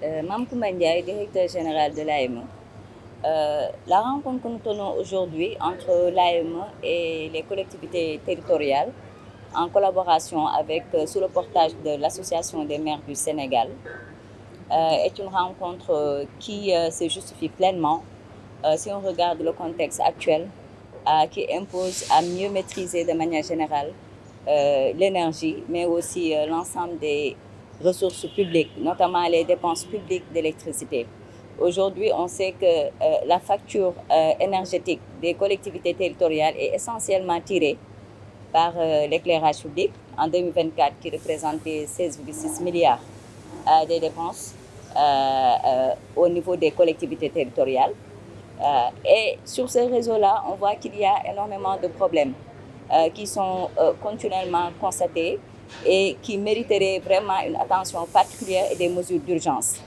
Mme Koumba Ndiaye, directeur général de l'AME. La rencontre que nous tenons aujourd'hui entre l'AME et les collectivités territoriales, en collaboration avec, sous le portage de l'Association des maires du Sénégal, est une rencontre qui se justifie pleinement si on regarde le contexte actuel qui impose à mieux maîtriser de manière générale l'énergie, mais aussi l'ensemble des ressources publiques, notamment les dépenses publiques d'électricité. Aujourd'hui, on sait que la facture énergétique des collectivités territoriales est essentiellement tirée par l'éclairage public en 2024 qui représentait 16,6 milliards des dépenses au niveau des collectivités territoriales. Et sur ces réseaux-là, on voit qu'il y a énormément de problèmes qui sont continuellement constatés et qui mériteraient vraiment une attention particulière et des mesures d'urgence.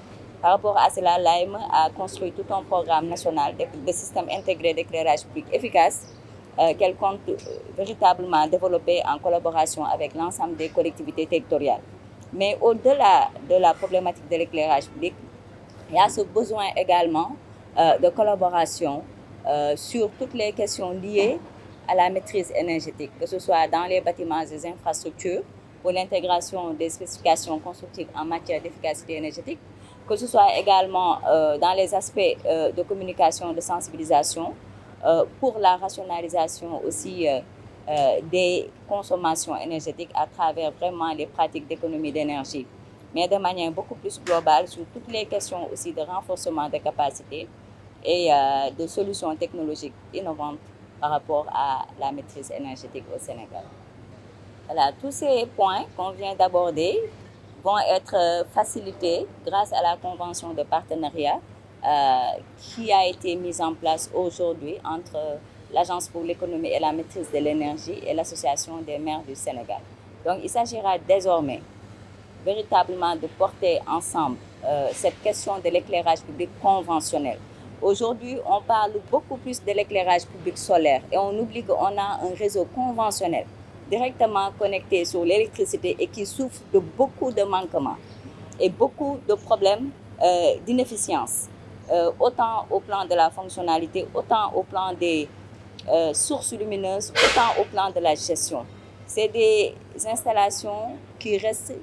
Par rapport à cela, l'AME a construit tout un programme national de système intégré d'éclairage public efficace qu'elle compte véritablement développer en collaboration avec l'ensemble des collectivités territoriales. Mais au-delà de la problématique de l'éclairage public, il y a ce besoin également de collaboration sur toutes les questions liées à la maîtrise énergétique, que ce soit dans les bâtiments et les infrastructures, pour l'intégration des spécifications constructives en matière d'efficacité énergétique, que ce soit également dans les aspects de communication, de sensibilisation, pour la rationalisation aussi des consommations énergétiques à travers vraiment les pratiques d'économie d'énergie, mais de manière beaucoup plus globale sur toutes les questions aussi de renforcement des capacités et de solutions technologiques innovantes par rapport à la maîtrise énergétique au Sénégal. Voilà, tous ces points qu'on vient d'aborder vont être facilités grâce à la convention de partenariat qui a été mise en place aujourd'hui entre l'Agence pour l'économie et la maîtrise de l'énergie et l'Association des maires du Sénégal. Donc il s'agira désormais véritablement de porter ensemble cette question de l'éclairage public conventionnel. Aujourd'hui, on parle beaucoup plus de l'éclairage public solaire et on oublie qu'on a un réseau conventionnel directement connecté sur l'électricité et qui souffre de beaucoup de manquements et beaucoup de problèmes d'inefficience, autant au plan de la fonctionnalité, autant au plan des sources lumineuses, autant au plan de la gestion. C'est des installations qui restent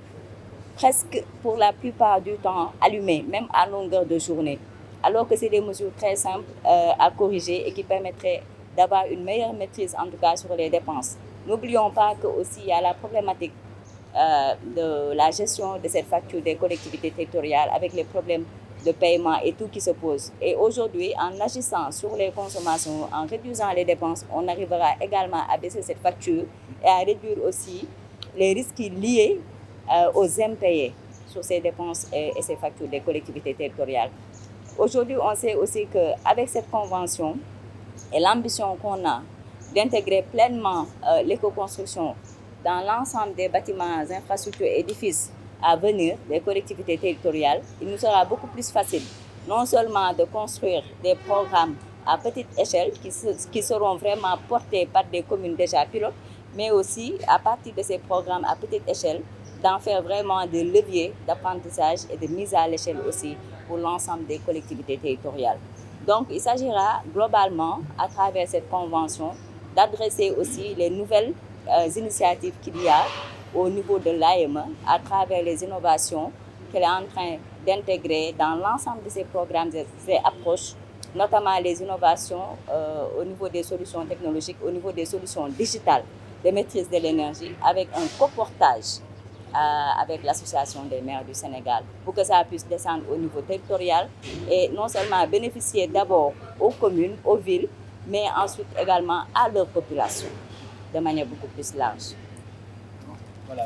presque pour la plupart du temps allumées, même à longueur de journée, alors que c'est des mesures très simples à corriger et qui permettraient d'avoir une meilleure maîtrise, en tout cas sur les dépenses. N'oublions pas qu'aussi il y a la problématique de la gestion de cette facture des collectivités territoriales avec les problèmes de paiement et tout qui se pose. Et aujourd'hui, en agissant sur les consommations, en réduisant les dépenses, on arrivera également à baisser cette facture et à réduire aussi les risques liés aux impayés sur ces dépenses et ces factures des collectivités territoriales. Aujourd'hui, on sait aussi qu'avec cette convention et l'ambition qu'on a d'intégrer pleinement l'éco-construction dans l'ensemble des bâtiments, infrastructures et édifices à venir des collectivités territoriales, il nous sera beaucoup plus facile non seulement de construire des programmes à petite échelle qui seront vraiment portés par des communes déjà pilotes, mais aussi à partir de ces programmes à petite échelle, d'en faire vraiment des leviers d'apprentissage et de mise à l'échelle aussi pour l'ensemble des collectivités territoriales. Donc il s'agira globalement, à travers cette convention, d'adresser aussi les nouvelles initiatives qu'il y a au niveau de l'AME à travers les innovations qu'elle est en train d'intégrer dans l'ensemble de ces programmes et ces approches, notamment les innovations au niveau des solutions technologiques, au niveau des solutions digitales de maîtrise de l'énergie, avec un coportage avec l'Association des maires du Sénégal pour que ça puisse descendre au niveau territorial et non seulement bénéficier d'abord aux communes, aux villes, mais ensuite également à leur population de manière beaucoup plus large. Voilà,